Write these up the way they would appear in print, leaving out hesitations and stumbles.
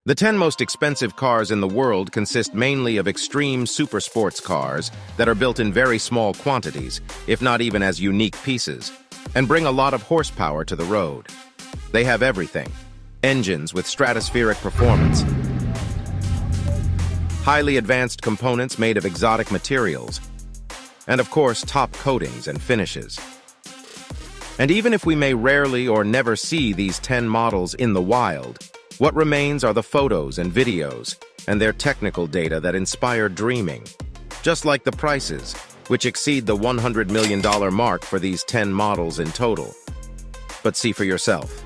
The 10 most expensive cars in the world consist mainly of extreme super sports cars that are built in very small quantities, if not even as unique pieces, and bring a lot of horsepower to the road. They have everything: engines with stratospheric performance, highly advanced components made of exotic materials, and of course, top coatings and finishes. And even if we may rarely or never see these 10 models in the wild, what remains are the photos and videos and their technical data that inspire dreaming, just like the prices, which exceed the $100 million mark for these 10 models in total. But see for yourself.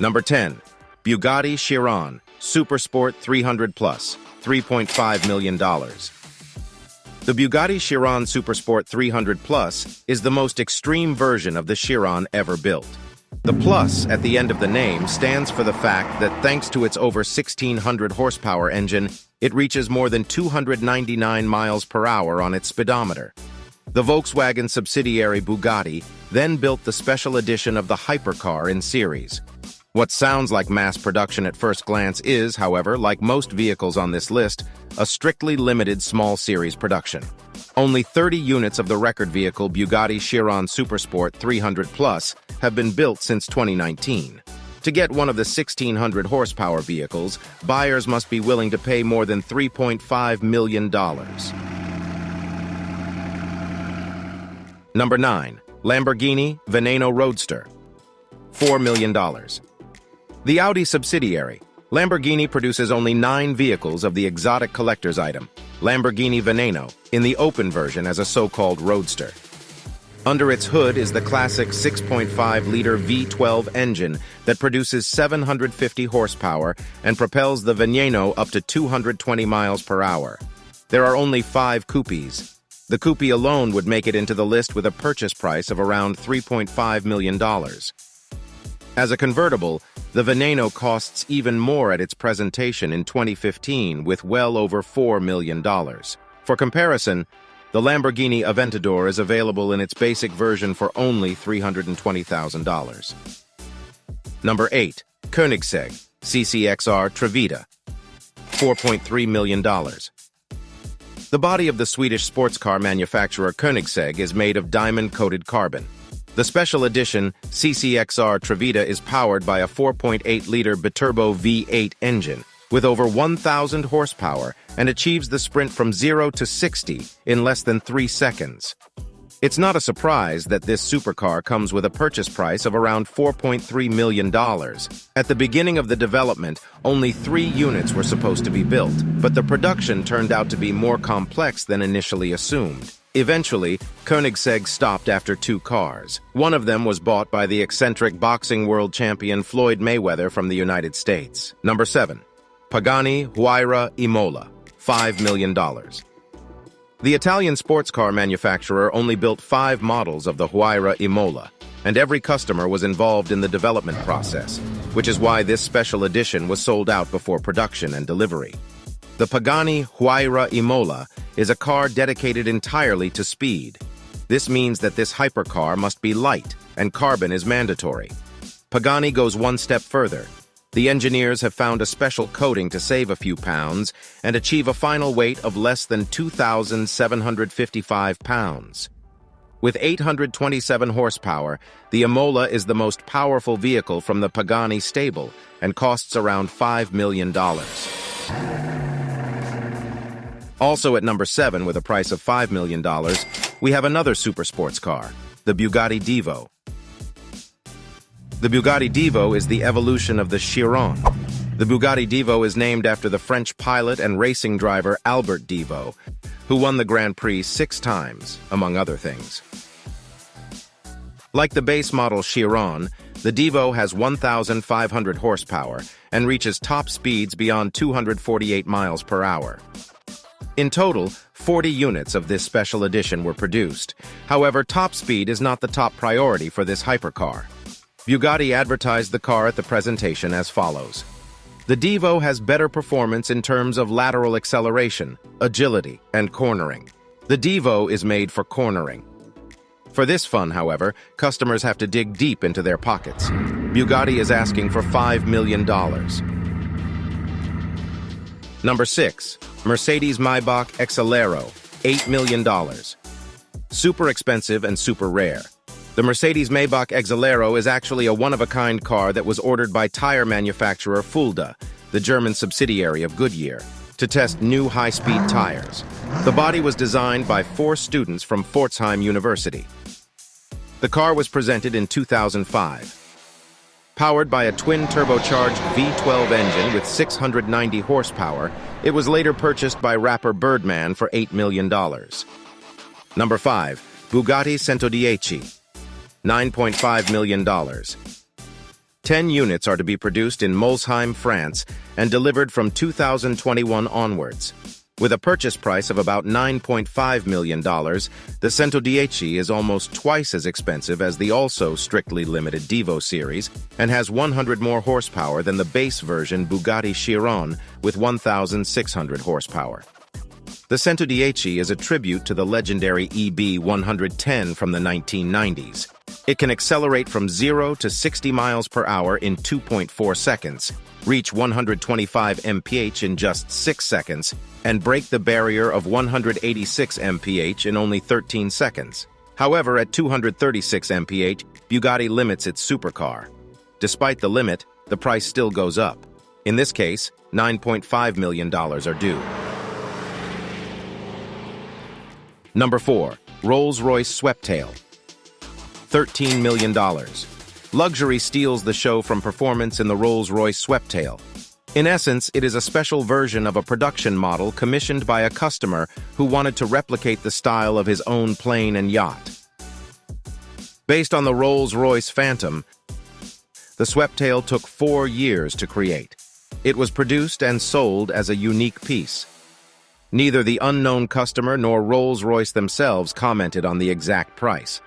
Number 10. Bugatti Chiron Supersport 300 Plus, $3.5 million. The Bugatti Chiron Supersport 300 Plus is the most extreme version of the Chiron ever built. The plus at the end of the name stands for the fact that thanks to its over 1,600 horsepower engine, it reaches more than 299 miles per hour on its speedometer. The Volkswagen subsidiary Bugatti then built the special edition of the hypercar in series. What sounds like mass production at first glance is, however, like most vehicles on this list, a strictly limited small series production. Only 30 units of the record vehicle Bugatti Chiron Supersport 300 Plus have been built since 2019. To get one of the 1,600 horsepower vehicles, buyers must be willing to pay more than $3.5 million. Number 9. Lamborghini Veneno Roadster, $4 million. The Audi subsidiary, Lamborghini produces only 9 vehicles of the exotic collector's item, Lamborghini Veneno, in the open version as a so-called roadster. Under its hood is the classic 6.5-liter V12 engine that produces 750 horsepower and propels the Veneno up to 220 miles per hour. There are only 5 coupes. The coupe alone would make it into the list with a purchase price of around $3.5 million. As a convertible, the Veneno costs even more at its presentation in 2015 with well over $4 million. For comparison, the Lamborghini Aventador is available in its basic version for only $320,000. Number 8. Koenigsegg CCXR Trevita, $4.3 million. The body of the Swedish sports car manufacturer Koenigsegg is made of diamond-coated carbon. The special edition CCXR Trevita is powered by a 4.8-liter biturbo V8 engine with over 1,000 horsepower and achieves the sprint from 0 to 60 in less than 3 seconds. It's not a surprise that this supercar comes with a purchase price of around $4.3 million. At the beginning of the development, only 3 units were supposed to be built, but the production turned out to be more complex than initially assumed. Eventually, Koenigsegg stopped after 2 cars. One of them was bought by the eccentric boxing world champion Floyd Mayweather from the United States. Number 7. Pagani Huayra Imola, $5 million. The Italian sports car manufacturer only built 5 models of the Huayra Imola, and every customer was involved in the development process, which is why this special edition was sold out before production and delivery. The Pagani Huayra Imola is a car dedicated entirely to speed. This means that this hypercar must be light, and carbon is mandatory. Pagani goes one step further. The engineers have found a special coating to save a few pounds and achieve a final weight of less than 2,755 pounds. With 827 horsepower, the Imola is the most powerful vehicle from the Pagani stable and costs around $5 million. Also at number 7, with a price of $5 million, we have another super sports car, the Bugatti Divo. The Bugatti Divo is the evolution of the Chiron. The Bugatti Divo is named after the French pilot and racing driver Albert Divo, who won the Grand Prix 6 times, among other things. Like the base model Chiron, the Divo has 1,500 horsepower and reaches top speeds beyond 248 miles per hour. In total, 40 units of this special edition were produced. However, top speed is not the top priority for this hypercar. Bugatti advertised the car at the presentation as follows. The Divo has better performance in terms of lateral acceleration, agility, and cornering. The Divo is made for cornering. For this fun, however, customers have to dig deep into their pockets. Bugatti is asking for $5 million. Number 6. Mercedes-Maybach Exelero, $8 million. Super expensive and super rare. The Mercedes-Maybach Exelero is actually a one-of-a-kind car that was ordered by tire manufacturer Fulda, the German subsidiary of Goodyear, to test new high-speed tires. The body was designed by 4 students from Pforzheim University. The car was presented in 2005. Powered by a twin-turbocharged V12 engine with 690 horsepower, it was later purchased by rapper Birdman for $8 million. Number 5. Bugatti 110, $9.5 million. 10 units are to be produced in Molsheim, France, and delivered from 2021 onwards. With a purchase price of about $9.5 million, the 110 is almost twice as expensive as the also strictly limited Devo series and has 100 more horsepower than the base version Bugatti Chiron with 1,600 horsepower. The 110 is a tribute to the legendary EB 110 from the 1990s. It can accelerate from 0 to 60 miles per hour in 2.4 seconds, reach 125 mph in just 6 seconds, and break the barrier of 186 mph in only 13 seconds. However, at 236 mph, Bugatti limits its supercar. Despite the limit, the price still goes up. In this case, $9.5 million are due. Number 4. Rolls-Royce Sweptail, $13 million. Luxury steals the show from performance in the Rolls-Royce Sweptail. In essence, it is a special version of a production model commissioned by a customer who wanted to replicate the style of his own plane and yacht. Based on the Rolls-Royce Phantom, the Sweptail took 4 years to create. It was produced and sold as a unique piece. Neither the unknown customer nor Rolls-Royce themselves commented on the exact price.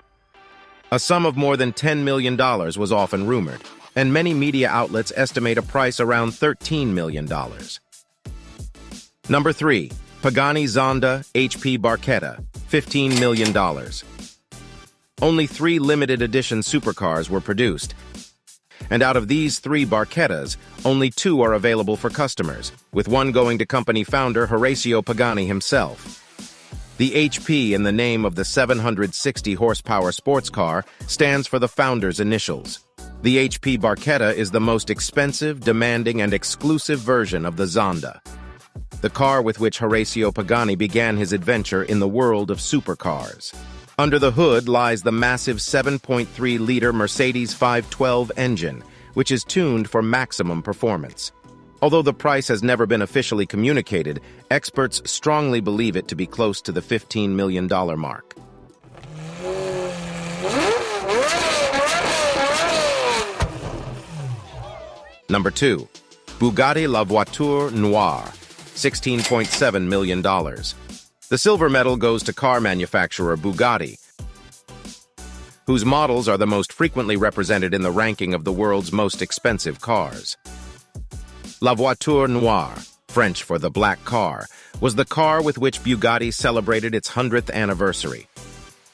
A sum of more than $10 million was often rumored, and many media outlets estimate a price around $13 million. Number 3. Pagani Zonda HP Barchetta, $15 million. Only 3 limited edition supercars were produced, and out of these 3 Barchettas, only 2 are available for customers, with one going to company founder Horacio Pagani himself. The HP in the name of the 760 horsepower sports car stands for the founder's initials. The HP Barchetta is the most expensive, demanding, and exclusive version of the Zonda, the car with which Horacio Pagani began his adventure in the world of supercars. Under the hood lies the massive 7.3-liter Mercedes 512 engine, which is tuned for maximum performance. Although the price has never been officially communicated, experts strongly believe it to be close to the $15 million mark. Number 2. Bugatti La Voiture Noire, $16.7 million. The silver medal goes to car manufacturer Bugatti, whose models are the most frequently represented in the ranking of the world's most expensive cars. La Voiture Noire, French for the black car, was the car with which Bugatti celebrated its 100th anniversary.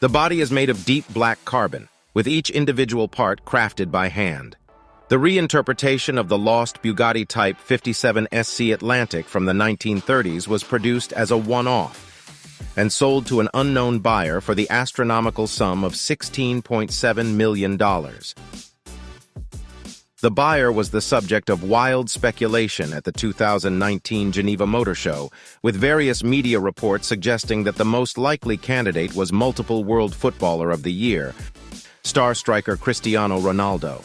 The body is made of deep black carbon, with each individual part crafted by hand. The reinterpretation of the lost Bugatti Type 57 SC Atlantic from the 1930s was produced as a one-off and sold to an unknown buyer for the astronomical sum of $16.7 million. The buyer was the subject of wild speculation at the 2019 Geneva Motor Show, with various media reports suggesting that the most likely candidate was multiple World Footballer of the Year, star striker Cristiano Ronaldo.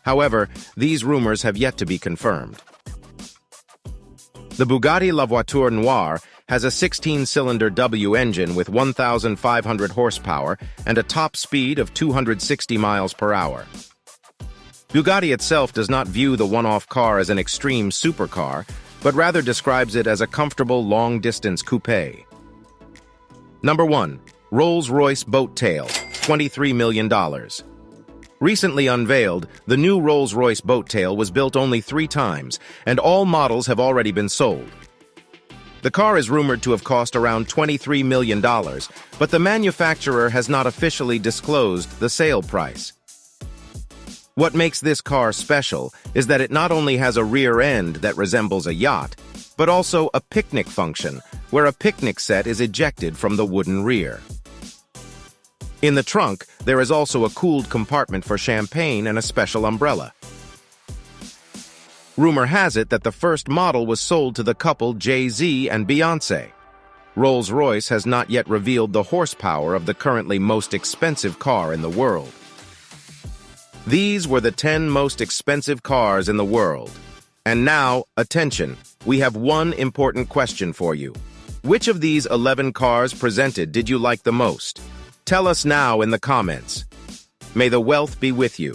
However, these rumors have yet to be confirmed. The Bugatti La Voiture Noire has a 16-cylinder W engine with 1,500 horsepower and a top speed of 260 miles per hour. Bugatti itself does not view the one-off car as an extreme supercar, but rather describes it as a comfortable long-distance coupe. Number 1. Rolls-Royce Boat Tail, $23 million. Recently unveiled, the new Rolls-Royce Boat Tail was built only 3 times, and all models have already been sold. The car is rumored to have cost around $23 million, but the manufacturer has not officially disclosed the sale price. What makes this car special is that it not only has a rear end that resembles a yacht, but also a picnic function, where a picnic set is ejected from the wooden rear. In the trunk, there is also a cooled compartment for champagne and a special umbrella. Rumor has it that the first model was sold to the couple Jay-Z and Beyoncé. Rolls-Royce has not yet revealed the horsepower of the currently most expensive car in the world. These were the 10 most expensive cars in the world. And now, attention, we have one important question for you. Which of these 11 cars presented did you like the most? Tell us now in the comments. May the wealth be with you.